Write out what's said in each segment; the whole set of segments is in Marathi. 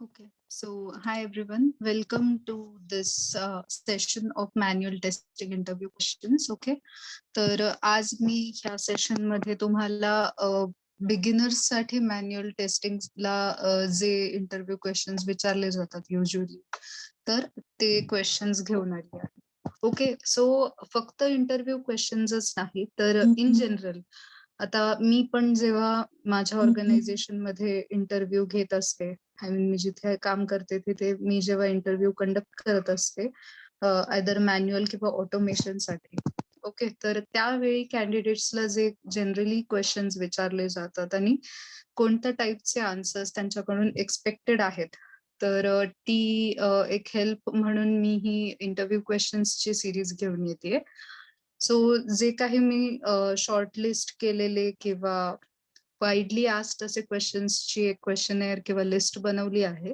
Okay, so hi everyone. Welcome to this session of manual testing interview questions. Okay, तर आज मी ह्या सेशन मध्ये तुम्हाला बिगिनर्स साठी मॅन्युअल टेस्टिंगला जे इंटरव्ह्यू क्वेश्चन्स विचारले जातात युजली, तर ते क्वेश्चन्स घेऊन आली आहे. ओके, सो फक्त इंटरव्ह्यू क्वेश्चन्सच नाही, तर इन जनरल आता मी पण जेव्हा माझ्या ऑर्गनायझेशन मध्ये इंटरव्ह्यू घेत असते, आय मीन मी जिथे काम करते तिथे मी जेव्हा इंटरव्ह्यू कंडक्ट करत असते, आयदर मॅन्युअल किंवा ऑटोमेशनसाठी. ओके, तर त्यावेळी कॅन्डिडेट्सला जे जनरली क्वेश्चन्स विचारले जातात आणि कोणत्या टाईपचे आन्सर्स त्यांच्याकडून एक्सपेक्टेड आहेत, तर ती एक हेल्प म्हणून मी ही इंटरव्ह्यू क्वेश्चन्सची सिरीज घेऊन येते. सो जे काही मी शॉर्टलिस्ट केलेले किंवा वाईडली आस्क्ड असे क्वेश्चन्सची एक क्वेश्चनेअर किंवा लिस्ट बनवली आहे.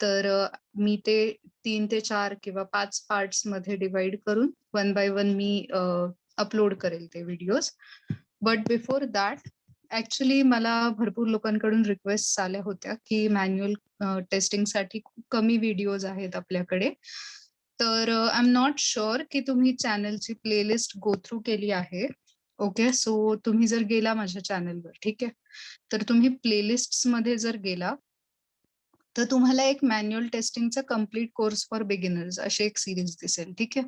तर मी ते 3 ते 4 किंवा 5 पार्ट्स मध्ये डिवाइड करून one by one me upload करेल ते videos. But before that actually मला भरपूर लोकांकडून रिक्वेस्ट आल्या होत्या की मॅन्युअल टेस्टिंगसाठी खूप कमी व्हिडिओज आहेत आपल्याकडे. तर आय एम नॉट शुअर की तुम्ही चॅनलची प्लेलिस्ट गो थ्रू केली आहे. ओके, सो तुम्ही जर गेला माझ्या चॅनलवर, ठीक आहे, तर तुम्ही प्लेलिस्ट्स मध्ये जर गेला तर तुम्हाला एक मॅन्युअल टेस्टिंगचा कम्प्लीट कोर्स फॉर बिगिनर्स अशी एक सिरीज दिसेल. ठीक आहे,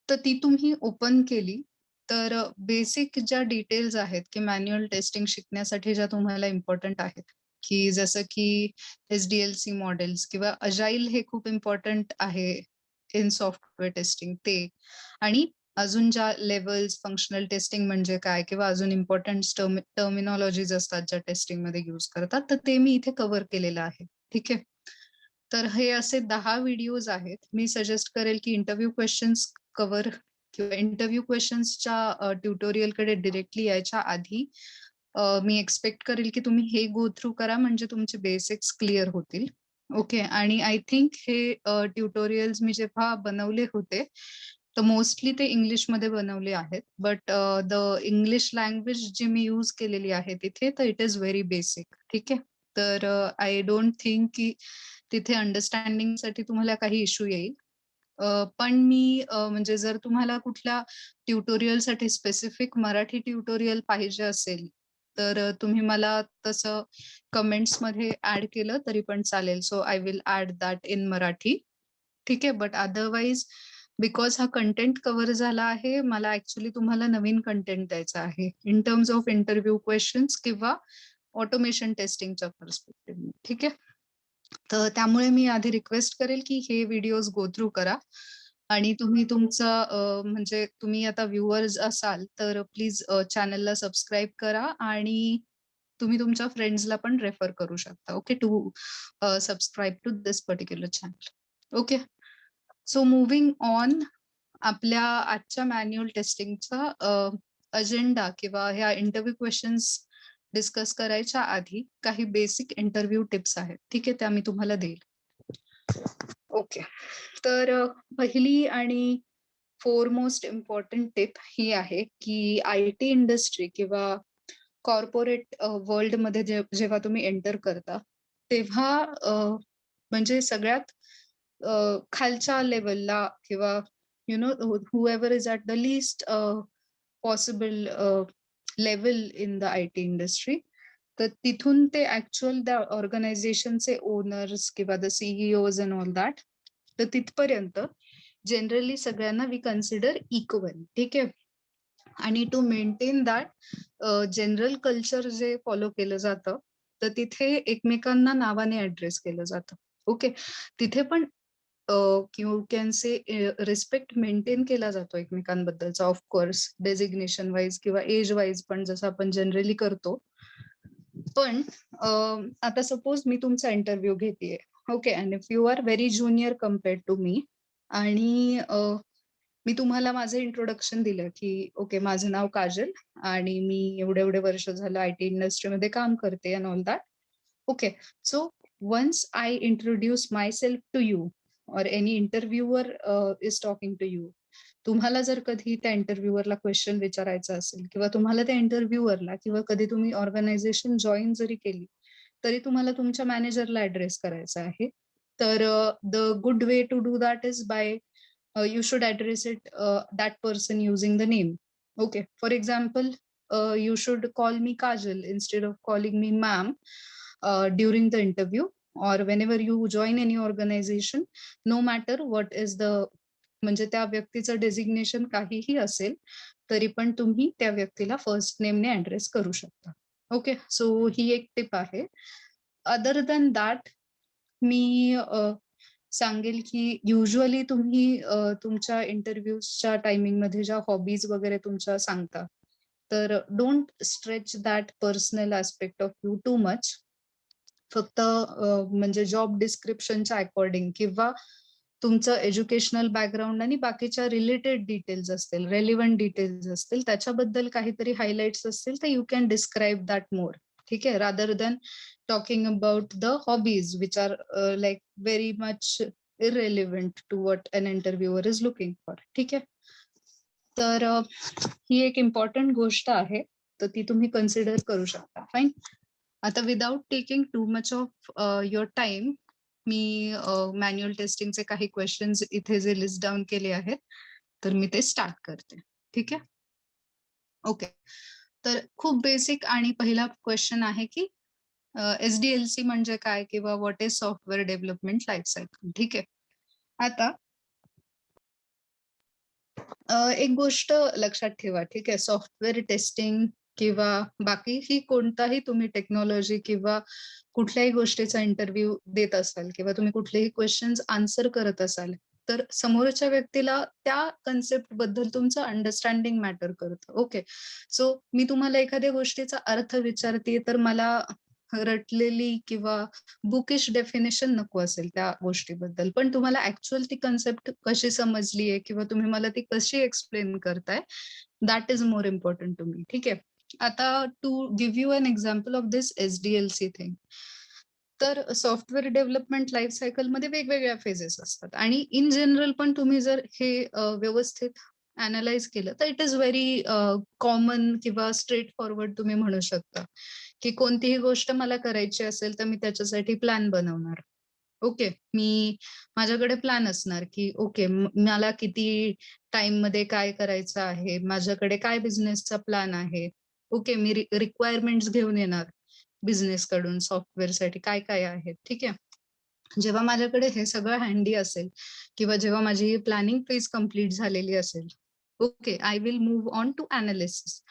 तर ती तुम्ही ओपन केली तर बेसिक ज्या डिटेल्स आहेत की मॅन्युअल टेस्टिंग शिकण्यासाठी ज्या तुम्हाला इम्पॉर्टंट आहेत, की जसं की SDLC मॉडेल्स किंवा अजाईल हे खूप इम्पॉर्टंट आहे इन सॉफ्टवेअर टेस्टिंग ते, आणि अजून ज्या लेवल्स फंक्शनल टेस्टिंग म्हणजे काय किंवा अजून इम्पॉर्टंट टर्मिनॉलॉजीज असतात ज्या टेस्टिंगमध्ये यूज करतात, तर ते मी इथे कव्हर केलेलं आहे. ठीक आहे, तर हे असे 10 व्हिडिओज आहेत. मी सजेस्ट करेल की इंटरव्ह्यू क्वेश्चन्स कव्हर किंवा इंटरव्ह्यू क्वेश्चन्सच्या ट्युटोरियलकडे डिरेक्टली यायच्या आधी मी एक्सपेक्ट करेल की तुम्ही हे गो थ्रू करा, म्हणजे तुमचे बेसिक्स क्लिअर होतील. ओके, आणि आय थिंक हे ट्युटोरियल्स मी जेव्हा बनवले होते तर मोस्टली ते इंग्लिशमध्ये बनवले आहेत, बट द इंग्लिश लँग्वेज जी मी यूज केलेली आहे तिथे, तर इट इज व्हेरी बेसिक. ठीक आहे, तर आय डोंट थिंक की तिथे अंडरस्टँडिंगसाठी तुम्हाला काही इश्यू येईल. पण मी म्हणजे जर तुम्हाला कुठल्या ट्युटोरियलसाठी स्पेसिफिक मराठी ट्युटोरियल पाहिजे असेल, तर तुम्ही मला तसं कमेंट्समध्ये ऍड केलं तरी पण चालेल. So I will add that in Marathi. ठीक आहे, बट अदरवाईज बिकॉज हा कंटेंट कव्हर झाला आहे, मला ऍक्च्युली तुम्हाला नवीन कंटेंट द्यायचा आहे in terms of interview questions किंवा ऑटोमेशन टेस्टिंगच्या पर्स्पेक्टिव्ह. ठीक आहे, तर त्यामुळे मी आधी रिक्वेस्ट करेल की हे व्हिडिओज गो थ्रू करा, आणि तुम्ही तुमचं म्हणजे तुम्ही आता व्ह्युअर्स असाल तर प्लीज चॅनलला सबस्क्राईब करा आणि तुम्ही तुमच्या फ्रेंड्सला पण रेफर करू शकता. Okay, to subscribe to this particular channel. Okay, so moving on, आपल्या आजच्या मॅन्युअल टेस्टिंगचा अजेंडा किंवा ह्या इंटरव्ह्यू क्वेश्चन्स डिस्कस करायच्या आधी काही बेसिक इंटरव्ह्यू टिप्स आहेत. ठीक आहे, त्या मी तुम्हाला देईल. ओके, तर पहिली आणि फोरमोस्ट इम्पॉर्टंट टिप ही आहे की IT इंडस्ट्री किंवा कॉर्पोरेट वर्ल्डमध्ये जेव्हा तुम्ही एंटर करता तेव्हा म्हणजे सगळ्यात खालच्या लेवलला किंवा you know whoever is at the least possible level in the IT industry, तर तिथून ते ऍक्च्युअल त्या ऑर्गनायझेशनचे ओनर्स किंवा द CEOज अँड ऑल दॅट, तर तिथपर्यंत जनरली सगळ्यांना वी कन्सिडर इक्वल. ठीक आहे, आणि to maintain that general culture जे फॉलो केलं जातं, तर तिथे एकमेकांना नावाने ऍड्रेस केलं जातं. ओके, तिथे पण you can say respect maintain केला जातो एकमेकांबद्दलचा, ऑफकोर्स डेझिग्नेशन वाईज किंवा एज वाईज पण जसं आपण जनरली करतो. पण आता सपोज मी तुमचा इंटरव्ह्यू घेतेय, okay, and if you are very junior compared to me, आणि मी तुम्हाला माझं इंट्रोडक्शन दिलं की ओके माझं नाव काजल आणि मी एवढे एवढे वर्ष झालं IT इंडस्ट्रीमध्ये काम करते and all that. Okay, so once I introduce myself to you or any interviewer is talking to you, तुम्हाला जर कधी त्या इंटरव्ह्यूअरला क्वेश्चन विचारायचा असेल किंवा तुम्हाला त्या इंटरव्ह्यूअरला किंवा कधी तुम्ही ऑर्गनायझेशन जॉईन जरी केली तरी तुम्हाला तुमच्या मॅनेजरला ऍड्रेस करायचा आहे. तर the good way to do that is by you should address it that person using the name. Okay, for example, you should call me Kajal instead of calling me ma'am during the interview, or whenever you join any organization, no matter what is the म्हणजे त्या व्यक्तीचं डेझिग्नेशन काहीही असेल तरी पण तुम्ही त्या व्यक्तीला फर्स्ट नेमने ऍड्रेस करू शकता. ओके, सो ही एक टिप आहे. अदर दॅन दॅट मी सांगेल की युजुअली तुम्ही तुमच्या इंटरव्ह्यूजच्या टायमिंगमध्ये ज्या हॉबीज वगैरे तुमच्या सांगता, तर don't stretch that personal aspect of you too much. फक्त म्हणजे जॉब डिस्क्रिप्शनच्या अकॉर्डिंग किंवा तुमचं एज्युकेशनल बॅकग्राऊंड आणि बाकीच्या रिलेटेड डिटेल्स असतील, रेलिव्हंट डिटेल्स असतील, त्याच्याबद्दल काहीतरी हायलाइट्स असतील तर यू कॅन डिस्क्राईब दॅट मोर. ठीक आहे, rather than talking about the hobbies which are like very much irrelevant to what an interviewer is looking for. ठीक आहे, तर ही एक इम्पॉर्टंट गोष्ट आहे, तर ती तुम्ही कन्सिडर करू शकता. फाईन. आता without taking too much of your time, मी मॅन्युअल टेस्टिंगचे काही क्वेश्चन्स इथे जे लिस्ट डाऊन केले आहेत, तर मी ते स्टार्ट करते. ठीक आहे, ओके. तर खूप बेसिक आणि पहिला क्वेश्चन आहे की SDLC म्हणजे काय किंवा what is software development life cycle. ठीक आहे, आता एक गोष्ट लक्षात ठेवा. ठीक आहे, सॉफ्टवेअर टेस्टिंग किंवा बाकी ही कोणताही तुम्ही टेक्नॉलॉजी किंवा कुठल्याही गोष्टीचा इंटरव्ह्यू देत असाल किंवा तुम्ही कुठलेही क्वेश्चन्स आन्सर करत असाल, तर समोरच्या व्यक्तीला त्या कन्सेप्ट बद्दल तुमचं अंडरस्टँडिंग मॅटर करतं. ओके, सो मी तुम्हाला एखाद्या गोष्टीचा अर्थ विचारते, तर मला रटलेली किंवा बुकिश डेफिनेशन नको असेल त्या गोष्टीबद्दल, पण तुम्हाला ऍक्च्युअल ती कन्सेप्ट कशी समजली आहे किंवा तुम्ही मला ती कशी एक्सप्लेन करताय, that is more important to me. ठीक आहे, आता to give you an example of this SDLC thing, तर सॉफ्टवेअर डेव्हलपमेंट लाईफ सायकलमध्ये वेगवेगळ्या फेजेस असतात आणि इन जनरल पण तुम्ही जर हे व्यवस्थित अनालाइज केलं तर इट इज व्हेरी कॉमन किंवा स्ट्रेट फॉरवर्ड तुम्ही म्हणू शकता की कोणतीही गोष्ट मला करायची असेल तर मी त्याच्यासाठी प्लॅन बनवणार. ओके, माझ्याकडे प्लॅन असणार की ओके, मला किती टाइम मध्ये काय करायचं आहे, माझ्याकडे काय बिझनेसचा प्लॅन आहे. ओके, मी रिक्वायरमेंट्स घेऊन येणार बिझनेस कडून सॉफ्टवेअरसाठी काय काय आहे. ठीक आहे, जेव्हा माझ्याकडे हे सगळं हँडी असेल किंवा जेव्हा माझी प्लॅनिंग फेज कम्प्लीट झालेली असेल, okay, I will move on to analysis.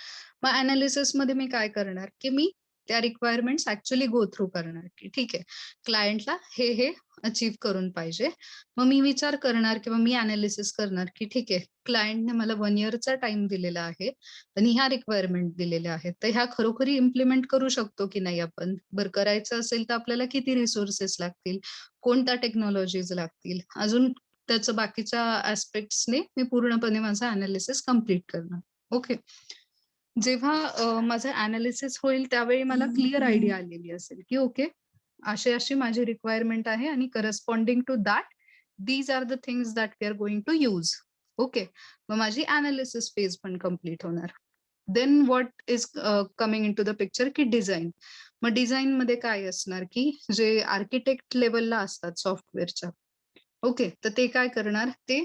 मग अनालिसिस मध्ये मी काय करणार की मी त्या रिक्वायरमेंट्स ऍक्च्युअली गो थ्रू करणार की ठीक आहे, क्लायंटला हे अचीव्ह करून पाहिजे. मग मी विचार करणार किंवा मी अनालिसिस करणार की ठीक आहे, क्लायंटने मला 1 इयरचा टाइम दिलेला आहे आणि ह्या रिक्वायरमेंट दिलेल्या आहेत, तर ह्या खरोखरी इम्प्लिमेंट करू शकतो की नाही आपण. बरं, करायचं असेल तर आपल्याला किती रिसोर्सेस लागतील, कोणत्या टेक्नॉलॉजीज लागतील, अजून त्याचं बाकीच्या ऍस्पेक्ट्सने मी पूर्णपणे माझं अनालिसिस कम्प्लीट करणार. ओके, जेव्हा माझं अनालिसिस होईल त्यावेळी मला क्लिअर आयडिया आलेली असेल की ओके, अशी माझी रिक्वायरमेंट आहे आणि corresponding to that these are the things that we are going to use. Okay, मग माझी अनालिसिस फेज पण कम्प्लीट होणार. Then what is coming in to the picture की डिझाईन. मग डिझाईन मध्ये काय असणार की जे आर्किटेक्ट लेवलला असतात सॉफ्टवेअरच्या, ओके, तर ते काय करणार, ते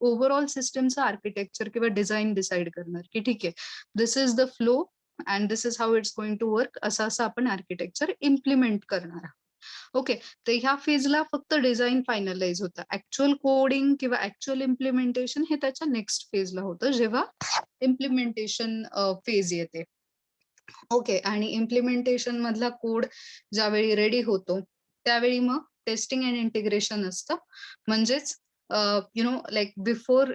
ओव्हरऑल सिस्टमचं आर्किटेक्चर किंवा डिझाईन डिसाईड करणार की ठीक आहे, this is the flow and this is how it's going to work, असं आपण आर्किटेक्चर इम्प्लिमेंट करणार. ओके, तर ह्या फेजला फक्त डिझाईन फायनलाइज होतं. ऍक्च्युअल कोडिंग किंवा ऍक्च्युअल इम्प्लिमेंटेशन हे त्याच्या नेक्स्ट फेजला होतं, जेव्हा इम्प्लिमेंटेशन फेज येते. ओके, आणि इम्प्लिमेंटेशन मधला कोड ज्यावेळी रेडी होतो त्यावेळी मग टेस्टिंग अँड इंटिग्रेशन असतं. म्हणजेच like before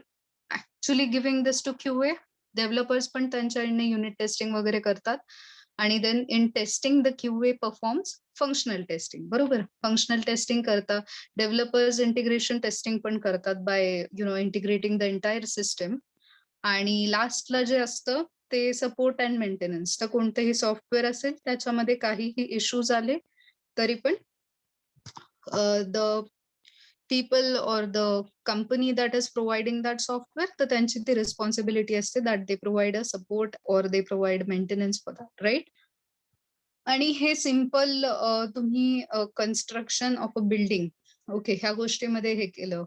actually giving this to QA, developers पण त्यांच्या युनिट टेस्टिंग वगैरे करतात आणि then in testing the QA performs functional testing. बरोबर, फंक्शनल टेस्टिंग करतात डेव्हलपर्स, इंटिग्रेशन टेस्टिंग पण करतात by integrating the entire system. आणि लास्टला जे असतं ते सपोर्ट अँड मेंटेनन्स. तर कोणतेही सॉफ्टवेअर असेल त्याच्यामध्ये काहीही इश्यूज आले तरी पण the people or the company that is providing that software, तर त्यांची ती रिस्पॉन्सिबिलिटी असते that they provide a support or they provide maintenance for that, right? आणि हे सिंपल तुम्ही construction of a building, okay, ह्या गोष्टीमध्ये हे केलं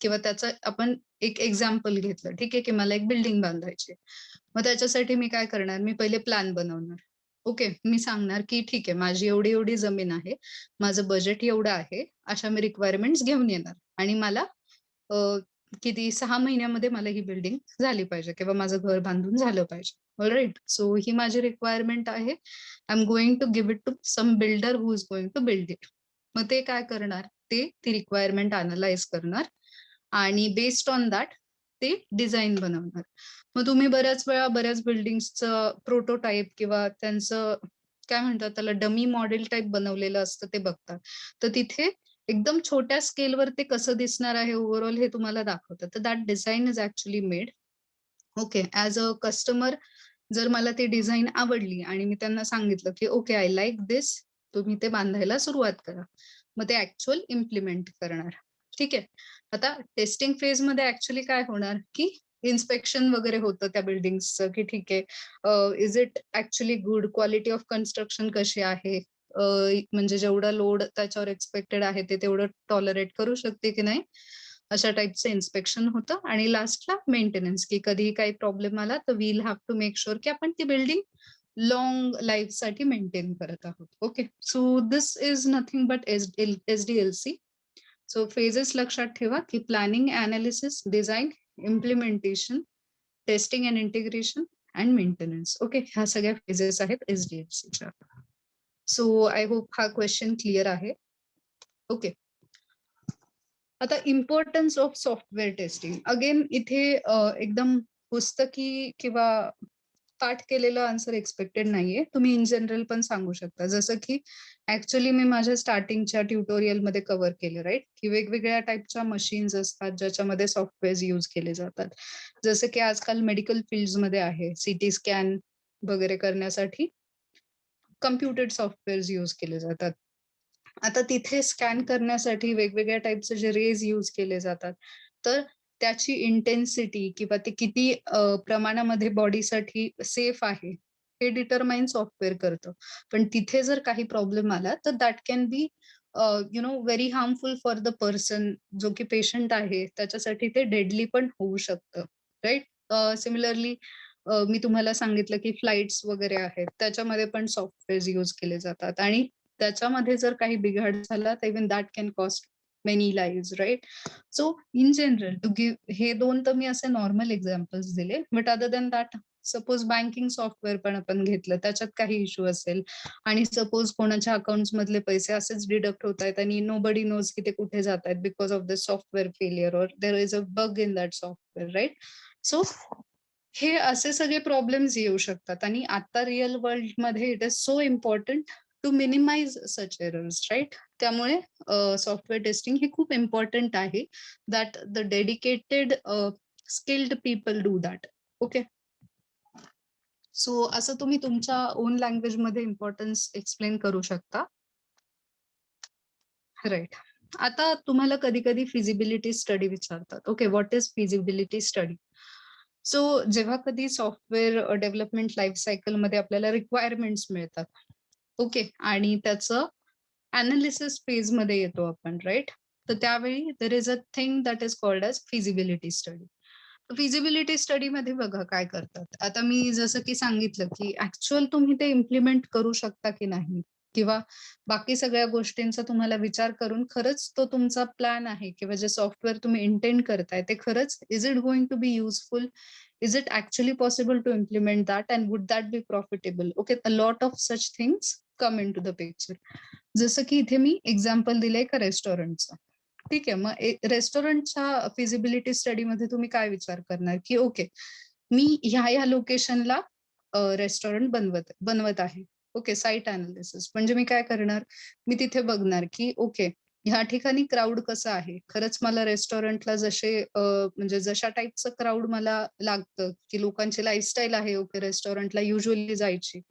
किंवा त्याचं आपण एक एक्झाम्पल घेतलं, ठीक आहे, की मला एक बिल्डिंग बांधायची. मग त्याच्यासाठी मी काय करणार, मी पहिले प्लॅन बनवणार. ओके, मी सांगणार की ठीक आहे, माझी एवढी एवढी जमीन आहे, माझं बजेट एवढं आहे, अशा मी रिक्वायरमेंट्स घेऊन येणार आणि मला अ, किती 6 महिन्यामध्ये मला ही बिल्डिंग झाली पाहिजे किंवा माझं घर बांधून झालं पाहिजे. ऑलराईट. सो ही माझी रिक्वायरमेंट आहे. I am going to give it to some builder who is going to build it. मग ते काय करणार? ते ती रिक्वायरमेंट अॅनलाईज करणार आणि बेस्ड ऑन दॅट ते डिझाइन बनवणार. मग तुम्ही बऱ्याच वेळा बऱ्याच बिल्डिंग्सचं प्रोटोटाइप किंवा त्यांचं काय म्हणतात त्याला डमी मॉडेल टाइप बनवलेलं असतं ते बघतात. तर तिथे एकदम छोट्या स्केलवर ते कसं दिसणार आहे ओव्हरऑल हे तुम्हाला दाखवतं. तर that design is actually made. Okay. As a customer जर मला ती डिझाइन आवडली आणि मी त्यांना सांगितलं, की "ओके, आय लाइक धिस." तुम्ही ते बांधायला सुरुवात करा. मग ते ॲक्चुअल इम्प्लिमेंट करणार. ठीक आहे. आता टेस्टिंग फेजमध्ये ॲक्चुअली काय होणार, की इन्स्पेक्शन वगैरे होतं त्या बिल्डिंग्सचं, की ठीक आहे, is it actually good? Quality of construction कशी आहे? अ, म्हणजे जेवढा लोड त्याच्यावर एक्स्पेक्टेड आहे ते तेवढं टॉलरेट करू शकते की नाही? अशा टाइपचं इन्स्पेक्शन होतं आणि लास्टला मेंटेनन्स, की कधीही काही प्रॉब्लेम आला तर we will have to make sure की आपण ती बिल्डिंग लाँग लाईफसाठी मेंटेन करत आहोत. Okay. So this is nothing but SDLC. So phases लक्षात ठेवा, की planning, analysis, design, implementation, testing and integration and maintenance. Okay. ह्या सगळ्या फेजेस आहेत एस-डी-एल-सीच्या. सो आय होप हा क्वेशन क्लिअर आहे. ओके. आता importance of software testing. Again इथे एकदम पुस्तकी किंवा पाठ केलेलं आन्सर एक्स्पेक्टेड नाहीये. तुम्ही इन जनरल पण सांगू शकता. जसं की ॲक्चुअली मी माझ्या स्टार्टिंगच्या ट्युटोरियलमध्ये कव्हर केलं राइट, की वेगवेगळ्या टाइपच्या मशीन्स असतात ज्याच्यामध्ये सॉफ्टवेअर्स यूज केले जातात. जसं की आजकाल मेडिकल फील्ड्समध्ये आहे. सीटी स्कॅन वगैरे करण्यासाठी कॉम्प्युटेड सॉफ्टवेअर्स यूज केले जातात. आता तिथे स्कॅन करण्यासाठी वेगवेगळ्या टाइपचे जे रेज यूज केले जातात, तर त्याची इंटेन्सिटी किंवा ते किती प्रमाणामध्ये बॉडीसाठी सेफ आहे, हे डिटरमाइन सॉफ्टवेअर करतं. पण तिथे जर काही प्रॉब्लेम आला, तर that can be very harmful for the person जो की पेशंट आहे, त्याच्यासाठी ते डेडली पण होऊ शकतं, राइट? सिमिलरली मी तुम्हाला सांगितलं की फ्लाइट्स वगैरे आहेत, त्याच्यामध्ये पण सॉफ्टवेअर्स यूज केले जातात आणि त्याच्यामध्ये जर काही बिघाड झाला तर even that can cost many lives right. So in general to give हे 2 तर मी असे नॉर्मल एक्झाम्पल्स दिले. But other than that suppose banking software पण आपण घेतलं, त्याच्यात काही इश्यू असेल आणि सपोज कोणाच्या अकाउंट्स मधले पैसे असेच डिडक्ट होतायत आणि नोबडी नोज की ते कुठे जातायत because of the software failure or there is a bug in that software right. So हे असे सगळे प्रॉब्लेम्स येऊ शकतात आणि आता रिअल वर्ल्डमध्ये it is so important to minimise such errors right. त्यामुळे सॉफ्टवेअर टेस्टिंग हे खूप इम्पॉर्टंट आहे that the dedicated skilled people do that. Okay. So असं तुम्ही तुमच्या ओन लँग्वेजमध्ये इम्पॉर्टन्स एक्सप्लेन करू शकता. राइट. आता तुम्हाला कधी-कधी फिजिबिलिटी स्टडी विचारतात. Okay, what is feasibility study? So जेव्हा कधी सॉफ्टवेअर डेव्हलपमेंट लाईफ सायकलमध्ये आपल्याला रिक्वायरमेंट्स मिळतात. ओके. आणि त्याचं एनालिसिस फेजमध्ये येतो आपण राइट. तर त्यावेळी there is a thing that is called as feasibility study. Feasibility स्टडीमध्ये बघा काय करतात. आता मी जसं की सांगितलं, की ॲक्चुअल तुम्ही ते इम्प्लिमेंट करू शकता की नाही किंवा बाकी सगळ्या गोष्टींचा तुम्हाला विचार करून खरंच तो तुमचा प्लॅन आहे किंवा जे सॉफ्टवेअर तुम्ही इंटेंड करताय ते खरंच is it going to be useful? Is it actually possible to implement that and would that be profitable? Okay, a lot of such things come into the picture. जसं की इथे मी एक्झाम्पल दिलंय एका रेस्टॉरंटचं. ठीक आहे. मग रेस्टॉरंटच्या फिजिबिलिटी स्टडीमध्ये तुम्ही काय विचार करणार, की ओके, मी ह्या लोकेशनला रेस्टॉरंट बनवत आहे. ओके, साइट एनालिसिस म्हणजे मी काय करणार, मी तिथे बघणार, की ओके, ह्या ठिकाणी क्राउड कसा आहे? खरंच मला रेस्टॉरंटला जसे म्हणजे जशा टाइपचं क्राउड मला लागतं, की लोकांची लाईफस्टाईल आहे ओके रेस्टॉरंटला युज्युअली जायची.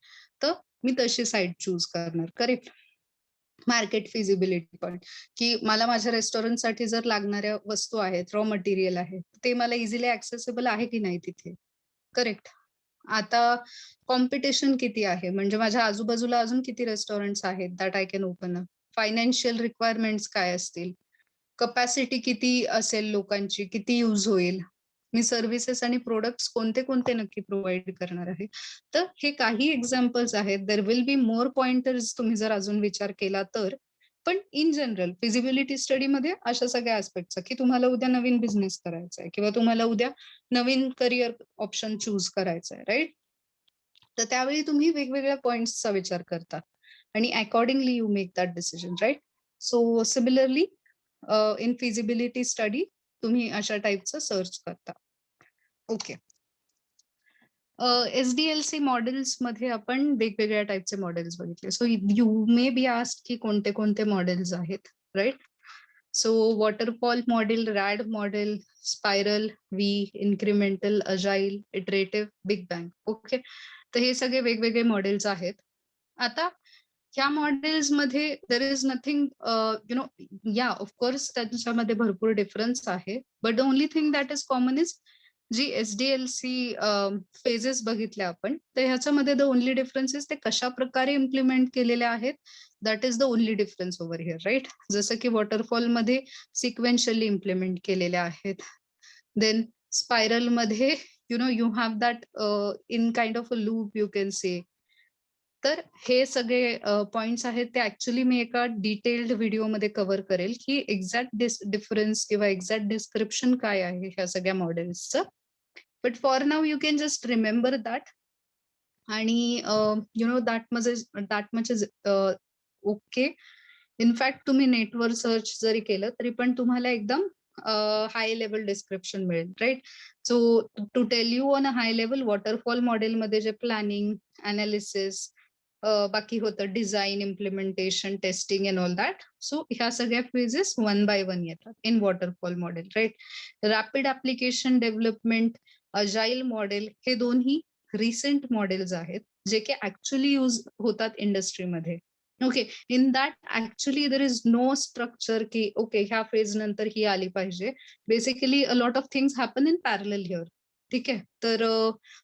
तर मी तशी साइट चूज करणार. करेक्ट. मार्केट फिजिबिलिटी पण, की मला माझ्या रेस्टॉरंटसाठी जर लागणाऱ्या वस्तू आहेत, रॉ मटेरियल आहे, ते मला इझिली ॲक्सेसिबल आहे की नाही तिथे. करेक्ट. आता कॉम्पिटिशन किती आहे, म्हणजे माझ्या आजूबाजूला अजून किती रेस्टॉरंट्स आहेत that I can open up. Financial requirements काय असतील, कपॅसिटी किती असेल लोकांची, किती यूज होईल, मी सर्व्हिसेस आणि प्रोडक्ट्स कोणते कोणते नक्की प्रोव्हाइड करणार आहे. तर हे काही एक्झाम्पल्स आहेत. There will be more pointers तुम्ही जर अजून विचार केला तर. पण इन जनरल फिजिबिलिटी स्टडीमध्ये अशा सगळ्या ऍस्पेक्टचा, की तुम्हाला उद्या नवीन बिझनेस करायचा आहे किंवा तुम्हाला उद्या नवीन करिअर ऑप्शन चूज करायचा आहे, राईट. तर त्यावेळी तुम्ही वेगवेगळ्या पॉइंट्सचा विचार करता आणि accordingly you make that decision, right. So similarly in feasibility study तुम्ही अशा टाईपचं सर्च करता. ओके. एसडीएलसी मॉडेल्स मध्ये आपण वेगवेगळ्या टाईपचे मॉडेल्स बघितले. So you may be asked की कोणते कोणते मॉडेल्स आहेत, right. So waterfall model, RAD model, spiral, V, incremental, agile, iterative, big bang. Okay. तर हे सगळे वेगवेगळे मॉडेल्स आहेत. आता ह्या मॉडेल्स मध्ये देर इज नथिंग या ऑफकोर्स त्याच्यामध्ये भरपूर डिफरन्स आहे. But the only thing that is common is जी एसडीएलसी फेजेस बघितल्या आपण, तर ह्याच्यामध्ये द ओनली डिफरन्स इज ते कशा प्रकारे इम्प्लिमेंट केलेले आहेत. That is the only difference over here, right. जसं की वॉटरफॉल मध्ये सिक्वेन्शियली इम्प्लिमेंट केलेले आहेत. देन स्पायरल मध्ये you have that in kind of a loop you can say. तर हे सगळे पॉइंट्स आहेत ते ऍक्च्युली मी एका डिटेल्ड व्हिडिओमध्ये कव्हर करेल की एक्झॅक्ट डिफरन्स किंवा एक्झॅक्ट डिस्क्रिप्शन काय आहे ह्या सगळ्या मॉडेल्सचं. But for now you can just remember that. आणि that much is okay. In fact तुम्ही नेटवर सर्च जरी केलं तरी पण तुम्हाला एकदम हाय लेवल डिस्क्रिप्शन मिळेल, right. So to tell you on a high level, waterfall मॉडेलमध्ये जे प्लॅनिंग, अनालिसिस, बाकी होतं design, implementation, testing and all that. So ह्या सगळ्या फेजेस वन बाय वन येतात in waterfall model, right. Rapid application development, agile model, हे दोन्ही रिसेंट मॉडेल्स आहेत जे की ऍक्च्युली यूज होतात इंडस्ट्रीमध्ये. Okay. In that actually there is no structure की ओके ह्या फेज नंतर ही आली पाहिजे. Basically a lot of things happen in parallel here. ठीक आहे. तर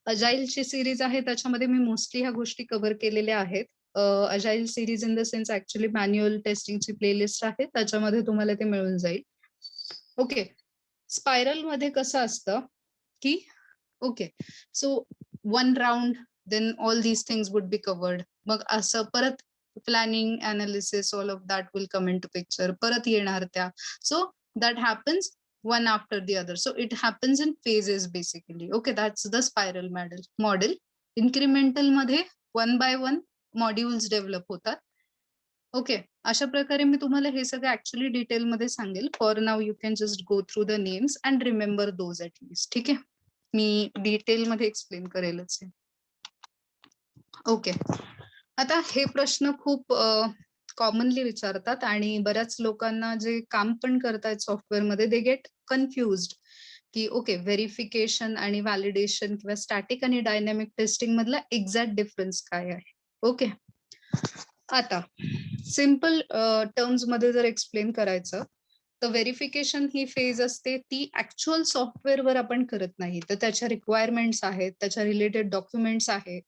अजाईलची सिरीज आहे त्याच्यामध्ये मी मोस्टली ह्या गोष्टी कव्हर केलेल्या आहेत. Agile series in the sense actually manual टेस्टिंगची प्लेलिस्ट आहे, त्याच्यामध्ये तुम्हाला ते मिळून जाईल. ओके. स्पायरल मध्ये कसं असतं की okay, so one round, then all these things would be covered. मग असं परत planning, analysis, all of that will come into picture, परत येणार त्या. So that happens one after the other. So it happens in phases basically. Okay, that's the spiral model. Incremental मध्ये one by one modules develop होतात. ओके. अशा प्रकारे मी तुम्हाला हे सगळं ऍक्च्युली डिटेलमध्ये सांगेल. For now you can just go through the names and remember those at least. ठीक आहे. मी डिटेलमध्ये एक्सप्लेन करेलच. ओके. आता हे प्रश्न खूप कॉमनली विचारतात आणि बऱ्याच लोकांना जे काम पण करतायत सॉफ्टवेअरमध्ये दे गेट कन्फ्युज्ड की ओके व्हेरिफिकेशन आणि व्हॅलिडेशन किंवा स्टॅटिक आणि डायनॅमिक टेस्टिंग मधला एक्झॅक्ट डिफरन्स काय आहे. ओके. आता सिम्पल टर्म्स मध्ये जर एक्सप्लेन करायचं तर व्हेरिफिकेशन ही फेज असते ती ऍक्च्युअल सॉफ्टवेअरवर आपण करत नाही, तर त्याच्या रिक्वायरमेंट्स आहेत, त्याच्या रिलेटेड डॉक्युमेंट्स आहेत,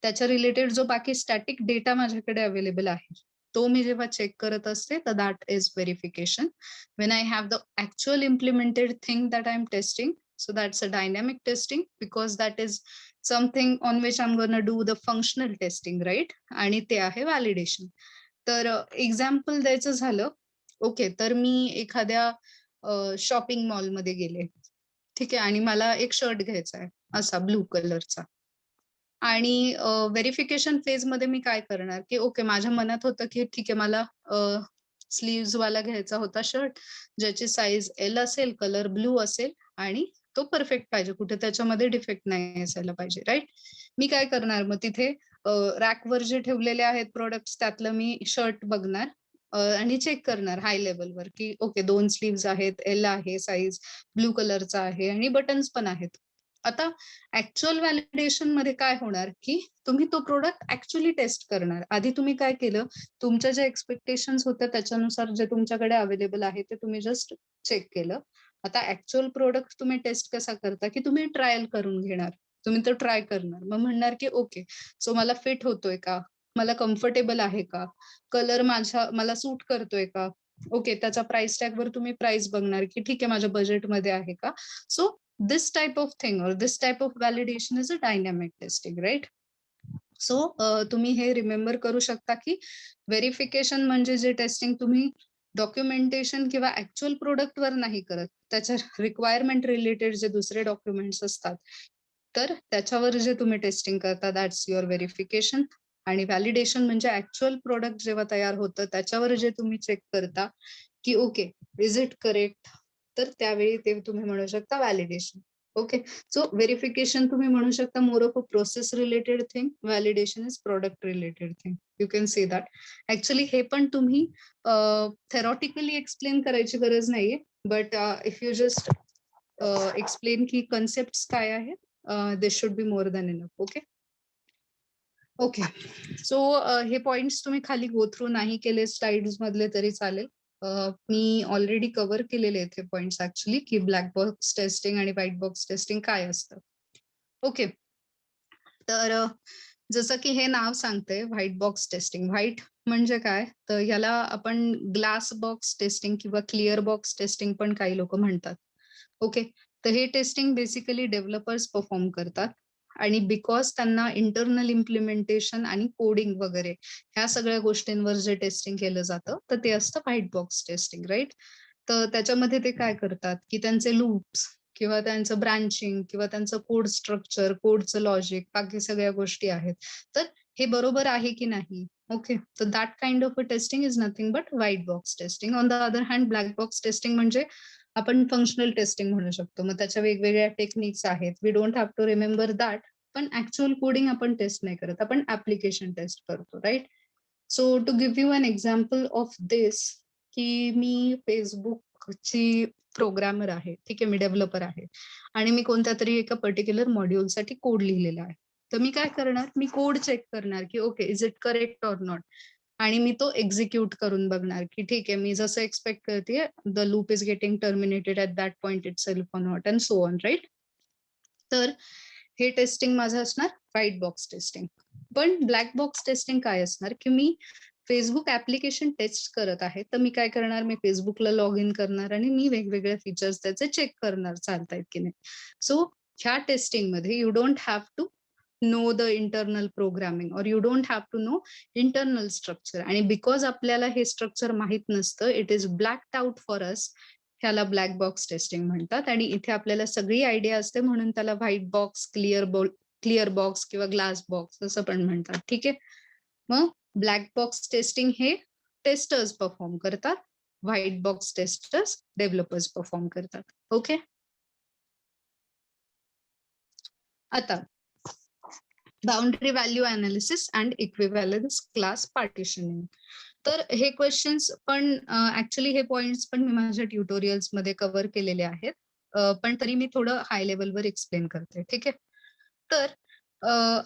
त्याच्या रिलेटेड जो बाकी स्टॅटिक डेटा माझ्याकडे अवेलेबल आहे तो मी जेव्हा चेक करत असते तर that is verification. When I have the actual implemented thing that I am testing, so that's a dynamic testing because that is something on which I'm going to do the functional testing, right. आणि ते आहे व्हॅलिडेशन. तर एक्झाम्पल द्यायचं झालं, ओके, तर मी एखाद्या शॉपिंग मॉलमध्ये गेले, ठीक आहे, आणि मला एक शर्ट घ्यायचा आहे असा ब्लू कलरचा. आणि व्हेरिफिकेशन फेज मध्ये मी काय करणार की ओके माझ्या मनात होतं की ठीक आहे मला स्लीव्स वाला घ्यायचा होता शर्ट, ज्याची साईज एल असेल, कलर ब्लू असेल आणि तो परफेक्ट पाहिजे, कुठे त्याच्यामध्ये डिफेक्ट नाही असायला पाहिजे, राईट. मी काय करणार मग तिथे रॅकवर जे ठेवलेले आहेत प्रोडक्ट्स त्यातलं मी शर्ट बघणार आणि चेक करणार हाय लेवलवर की ओके 2 स्लीव्स आहेत, एल आहे, साईज ब्लू कलरचा आहे आणि बटन्स पण आहेत. आता ऍक्च्युअल व्हॅलिडेशन मध्ये काय होणार की तुम्ही तो प्रोडक्ट ऍक्च्युअली टेस्ट करणार. आधी तुम्ही काय केलं, तुमच्या ज्या एक्सपेक्टेशन्स होत्या त्याच्यानुसार जे तुमच्याकडे अवेलेबल आहे ते तुम्ही जस्ट चेक केलं. आता ऍक्च्युअल प्रोडक्ट तुम्ही टेस्ट कसा करता की तुम्ही ट्रायल करून घेणार तुम्ही तर ट्राय करणार, मग म्हणणार की ओके, सो मला फिट होतोय का, मला कम्फर्टेबल आहे का, कलर मला सूट करतोय का, ओके, त्याचा प्राइस टॅग वर तुम्ही प्राइस बघणार की ठीक आहे माझ्या बजेटमध्ये आहे का. So this type of thing or this type of validation is a dynamic testing, right. So तुम्ही हे रिमेंबर करू शकता की व्हेरिफिकेशन म्हणजे जे टेस्टिंग तुम्ही डॉक्युमेंटेशन किंवा ऍक्च्युअल प्रोडक्ट वर नाही करत, त्याच्या रिक्वायरमेंट रिलेटेड जे दुसरे डॉक्युमेंट्स असतात तर त्याच्यावर जे तुम्ही टेस्टिंग करता दॅट्स युअर व्हेरिफिकेशन. आणि व्हॅलिडेशन म्हणजे ऍक्च्युअल प्रोडक्ट जेव्हा तयार होतं त्याच्यावर जे तुम्ही चेक करता की ओके इज इट करेक्ट, तर त्यावेळी ते तुम्ही म्हणू शकता व्हॅलिडेशन. ओके, सो व्हेरिफिकेशन तुम्ही म्हणू शकता more of a process related thing, validation is product related thing. You can see that. Actually हे पण तुम्ही थेरॉटिकली एक्सप्लेन करायची गरज नाहीये, but if you just explain की कन्सेप्ट काय आहेत, this should be more than enough. Okay okay, so हे पॉइंट्स तुम्ही खाली गो थ्रू नाही केले स्लाइड्स मधले तरी चालेल. मी ऑलरेडी कव्हर केलेले आहेत हे पॉइंट्स ऍक्च्युली, की ब्लॅक बॉक्स टेस्टिंग आणि व्हाईट बॉक्स टेस्टिंग काय असतं. ओके, तर जसं की हे नाव सांगते व्हाईट बॉक्स टेस्टिंग. व्हाईट म्हणजे काय, तर याला आपण ग्लास बॉक्स टेस्टिंग किंवा क्लिअर बॉक्स टेस्टिंग पण काही लोक म्हणतात. ओके, तर हे टेस्टिंग बेसिकली डेव्हलपर्स परफॉर्म करतात आणि बिकॉज त्यांना इंटरनल इम्प्लिमेंटेशन आणि कोडिंग वगैरे ह्या सगळ्या गोष्टींवर जे टेस्टिंग केलं जातं तर ते असतं व्हाईट बॉक्स टेस्टिंग, राईट. तर त्याच्यामध्ये ते काय करतात की त्यांचे लूप्स किंवा त्यांचं ब्रांचिंग किंवा त्यांचं कोड स्ट्रक्चर, कोडचं लॉजिक, बाकी सगळ्या गोष्टी आहेत, तर हे बरोबर आहे की नाही. ओके, तर that kind of a testing is nothing but white box testing. On the other hand black box testing म्हणजे आपण फंक्शनल टेस्टिंग म्हणू शकतो. मग त्याच्या वेगवेगळ्या टेक्निक्स आहेत, we don't have to remember that. पण ऍक्च्युअल कोडिंग आपण टेस्ट नाही करत, आपण ऍप्लिकेशन टेस्ट करतो, right. So to give you an example of this, की मी फेसबुकची प्रोग्रामर आहे, ठीक आहे, मी डेव्हलपर आहे आणि मी कोणत्या तरी एका पर्टिक्युलर मॉड्यूलसाठी कोड लिहिलेला आहे. तर मी काय करणार, मी कोड चेक करणार की okay is it correct or not, आणि मी तो एक्झिक्यूट करून बघणार की ठीक आहे मी जसं एक्सपेक्ट करते the loop is getting terminated at that point itself or not and so on, right. तर हे टेस्टिंग माझं असणार व्हाईट बॉक्स टेस्टिंग. पण ब्लॅक बॉक्स टेस्टिंग काय असणार, की मी फेसबुक ऍप्लिकेशन टेस्ट करत आहे, तर मी काय करणार, मी फेसबुकला लॉग इन करणार आणि मी वेगवेगळे फीचर्स त्याचे चेक करणार चालतायत की नाही. सो ह्या टेस्टिंग मध्ये you don't have to know the internal programming or you don't have to know internal structure. आणि बिकॉज आपल्याला हे स्ट्रक्चर माहित नसतं, it is blacked out for us, ह्याला ब्लॅक बॉक्स टेस्टिंग म्हणतात. आणि इथे आपल्याला सगळी आयडिया असते म्हणून त्याला व्हाईट बॉक्स, क्लिअर बॉक्स किंवा ग्लास बॉक्स असं पण म्हणतात, ठीक आहे. मग ब्लॅक बॉक्स टेस्टिंग हे टेस्टर्स परफॉर्म करतात, white box testers developers perform करतात. ओके, आता boundary value analysis and equivalence class partitioning. तर हे क्वेश्चन्स पण ऍक्च्युली हे पॉइंट्स पण मी माझ्या ट्युटोरियल्स मध्ये कव्हर केलेले आहेत, पण तरी मी थोडं हाय लेवलवर एक्सप्लेन करते, ठीक आहे. तर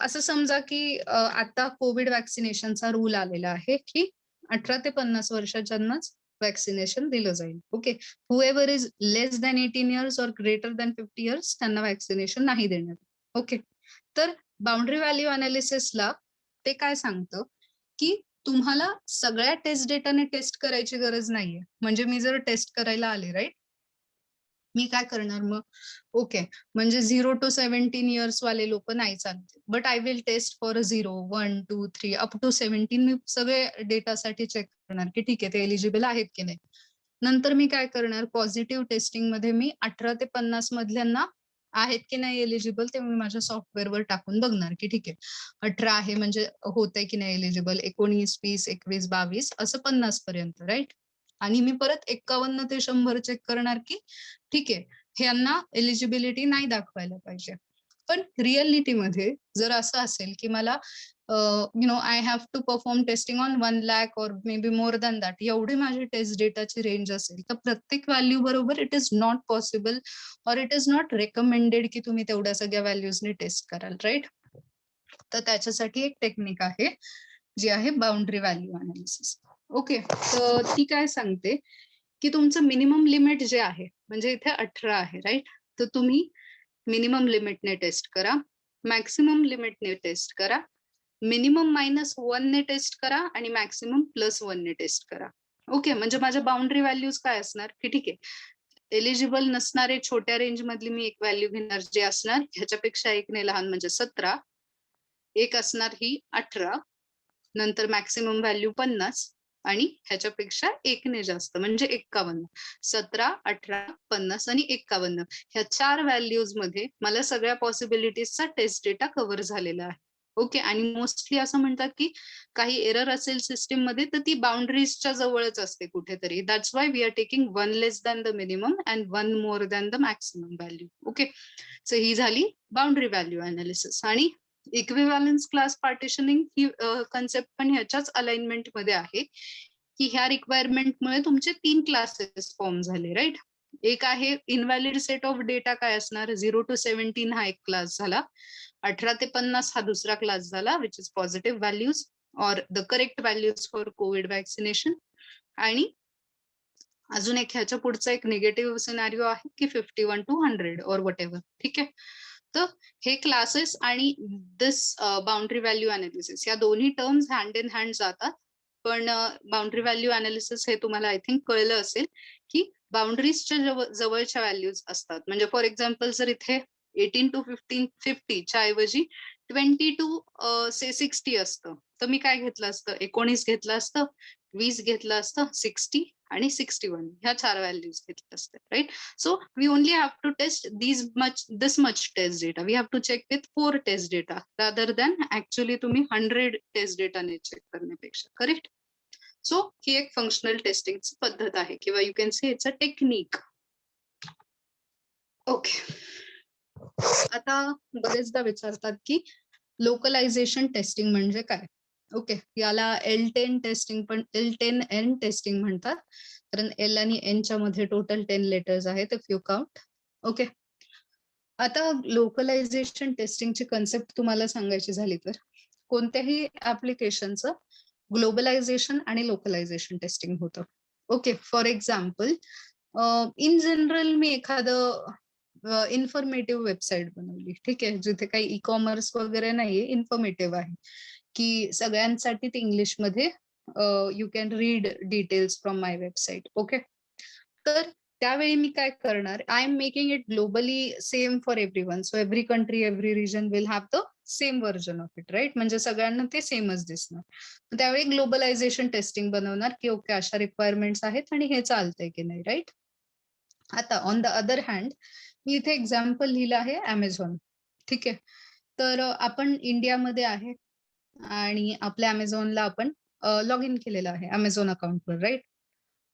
असं समजा की आता कोविड वॅक्सिनेशनचा रूल आलेला आहे की 18 ते 50 वर्षाच्यांनाच वॅक्सिनेशन दिलं जाईल. Okay, whoever is less than 18 years or greater than 50 years त्यांना वॅक्सिनेशन नाही देणार. ओके, तर बाउंड्री व्हॅल्यू अनालिसिसला ते काय सांगतं की तुम्हाला सगळ्या टेस्ट डेटाने टेस्ट करायची गरज नाहीये. म्हणजे मी जर टेस्ट करायला आले, राईट, मी काय करणार मग, ओके, म्हणजे 0 to 17 इयर्स वाले लोक नाही चालते, but I will test for 0, 1, 2, 3 up to 17. मी सगळे डेटासाठी चेक करणार की ठीक आहे ते एलिजिबल आहेत की नाही. नंतर मी काय करणार, पॉझिटिव्ह टेस्टिंग मध्ये मी 18 ते 50 मधल्यांना आहेत की नाही एलिजिबल ते मी माझ्या सॉफ्टवेअरवर टाकून बघणार की ठीक आहे 18 आहे म्हणजे होतंय की नाही एलिजिबल, 19, 20, 21, 22 असं 50 पर्यंत, राईट. आणि मी परत 51 ते 100 चेक करणार की ठीक आहे ह्यांना एलिजिबिलिटी नाही दाखवायला पाहिजे. पण रिअलिटीमध्ये जर असं असेल की मला I have to perform testing on 1 lakh or may be more than that, एवढी माझी टेस्ट डेटाची रेंज असेल, तर प्रत्येक व्हॅल्यू बरोबर इट इज नॉट पॉसिबल और इट इज नॉट रेकमेंडेड की तुम्ही तेवढ्या सगळ्या व्हॅल्यूजने टेस्ट कराल, राईट. तर त्याच्यासाठी एक टेक्निक आहे जी आहे बाउंड्री व्हॅल्यू अनालिसिस. ओके, तर ती काय सांगते की तुमचं मिनिमम लिमिट जे आहे, म्हणजे इथे 18 आहे, राईट, तर तुम्ही मिनिमम लिमिटने टेस्ट करा. मॅक्सिमम लिमिटने टेस्ट करा, मिनिमम -1 ने टेस्ट करा आणि मॅक्सिमम +1 ने टेस्ट करा. ओके, म्हणजे माझ्या बाउंड्री व्हॅल्यूज काय असणार की ठीक आहे, एलिजिबल नसणारे छोट्या रेंज मधली मी एक व्हॅल्यू घेणार जे असणार ह्याच्यापेक्षा 1 ने लहान म्हणजे 17, एक असणार ही 18, नंतर मॅक्सिमम व्हॅल्यू 50 आणि ह्याच्यापेक्षा 1 ने जास्त म्हणजे 51. 17, 18, 50 आणि 51 ह्या 4 व्हॅल्यूज मध्ये मला सगळ्या पॉसिबिलिटीजचा टेस्ट डेटा कव्हर झालेला आहे. ओके, आणि मोस्टली असं म्हणतात की काही एरर असेल सिस्टीम मध्ये तर ती बाउंड्रीजच्या जवळच असते कुठेतरी. That's why we are taking 1 less than the minimum and 1 more than the maximum value. Okay, so ही झाली बाउंड्री व्हॅल्यू अनालिसिस. आणि इक्विव्हॅलन्स क्लास पार्टिशनिंग ही कन्सेप्ट पण ह्याच्याच अलाइनमेंट मध्ये आहे की ह्या रिक्वायरमेंटमुळे तुमचे 3 क्लासेस फॉर्म झाले, राईट. एक आहे इनव्हॅलिड सेट ऑफ डेटा, काय असणार 0 to 17 हा एक क्लास झाला, 18 ते 50 हा दुसरा क्लास झाला which is positive values or the correct values for Covid vaccination. आणि अजून एक ह्याच्या पुढचा एक निगेटिव्ह सिनारिओ आहे की 51 to 100 ऑर वट एव्हर. ठीक आहे, तर हे क्लासेस आणि दिस बाउंड्री व्हॅल्यू अनालिसिस या दोन्ही टर्म्स हँड इन हँड जातात. पण बाउंड्री व्हॅल्यू अनालिसिस हे तुम्हाला आय थिंक कळलं असेल की बाउंड्रीजच्या जवळच्या व्हॅल्यूज असतात. म्हणजे फॉर एक्झाम्पल जर इथे 18 to 50 च्या ऐवजी 20 to 60 असतं तर मी काय घेतलं असतं, 19 घेतलं असतं, 20 घेतलं असतं, 60 आणि 61 ह्या 4 व्हॅल्यूज घेतल्या असतात, right. So we only have to test this much test data. We have to check with 4 test data rather than actually तुम्ही 100 test data ने चेक करण्यापेक्षा, करेक्ट. सो ही एक फंक्शनल टेस्टिंगची पद्धत आहे किंवा you can say it's a technique. Okay, आता बरेचदा विचारतात की लोकलायझेशन टेस्टिंग म्हणजे काय. ओके, याला L10 टेस्टिंग पण L10N टेस्टिंग म्हणतात, कारण L आणि N च्या मध्ये टोटल 10 लेटर्स आहेत इफ यू काउंट. ओके, आता लोकलायझेशन टेस्टिंगची कन्सेप्ट तुम्हाला सांगायची झाली तर कोणत्याही ऍप्लिकेशनचं ग्लोबलायझेशन आणि लोकलायझेशन टेस्टिंग होतं. Okay, for example in general मी एखादं इन्फॉर्मेटिव्ह वेबसाईट बनवली, ठीक आहे, जिथे काही ई कॉमर्स वगैरे नाहीये, इन्फॉर्मेटिव्ह आहे की सगळ्यांसाठी ते इंग्लिशमध्ये you can read details from my website. Okay, तर त्यावेळी मी काय करणार, I am making it globally same for everyone. So every country, every region will have the same version of it, right. म्हणजे सगळ्यांना ते सेमच दिसणार. त्यावेळी ग्लोबलायझेशन टेस्टिंग बनवणार की ओके अशा रिक्वायरमेंट्स आहेत आणि हे चालतंय की नाही, राईट. आता ऑन द अदर हँड मी इथे एक्झाम्पल लिहिलं आहे Amazon. ठीक आहे, तर आपण इंडियामध्ये आहे आणि आपल्या Amazonला आपण लॉग इन केलेलं आहे Amazon अकाउंटवर, राईट.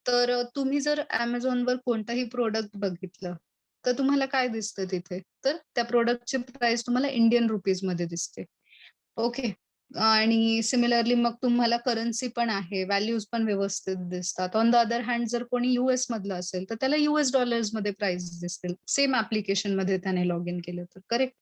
तर तुम्ही जर Amazonवर कोणताही प्रोडक्ट बघितलं तर तुम्हाला काय दिसतं तिथे, तर त्या प्रोडक्टची प्राइस तुम्हाला इंडियन रुपीज मध्ये दिसते. ओके, आणि सिमिलरली मग तुम्हाला करन्सी पण आहे, व्हॅल्यूज पण व्यवस्थित दिसतात. ऑन द अदर हँड जर कोणी US मधलं असेल तर त्याला US डॉलर्स मध्ये प्राइस दिसतील सेम ऍप्लिकेशन मध्ये त्याने लॉग इन केलं तर, करेक्ट.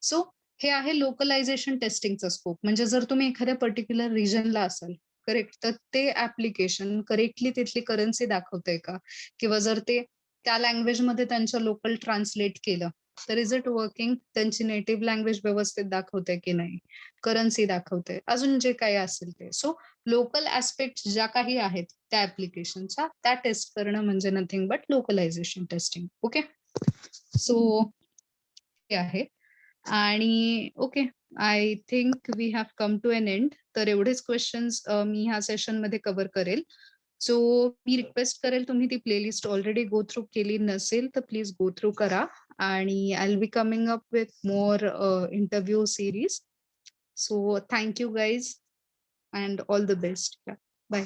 सो हे आहे लोकलायझेशन टेस्टिंगचा स्कोप. म्हणजे जर तुम्ही एखाद्या पर्टिक्युलर रिजनला असाल, करेक्ट, तर ते ऍप्लिकेशन करेक्टली तिथली करन्सी दाखवतंय का, किंवा जर ते त्या लँग्वेज मध्ये त्यांच्या लोकल ट्रान्सलेट केलं तर इज इट वर्किंग, त्यांची नेटिव्ह लँग्वेज व्यवस्थित दाखवते की नाही, करन्सी दाखवते, अजून जे काही असेल ते. सो लोकल ऍस्पेक्ट ज्या काही आहेत त्या ऍप्लिकेशनच्या त्या टेस्ट करणं म्हणजे nothing but localization testing. Okay, so हे आहे. आणि okay, I think we have come to an end. तर एवढेच क्वेश्चन्स मी ह्या सेशन मध्ये कव्हर करेल. सो मी रिक्वेस्ट करेल, तुम्ही ती प्लेलिस्ट ऑलरेडी गो थ्रू केली नसेल तर प्लीज गो थ्रू करा. आणि I will be coming up with more interview series. So thank you guys and all the best. Bye.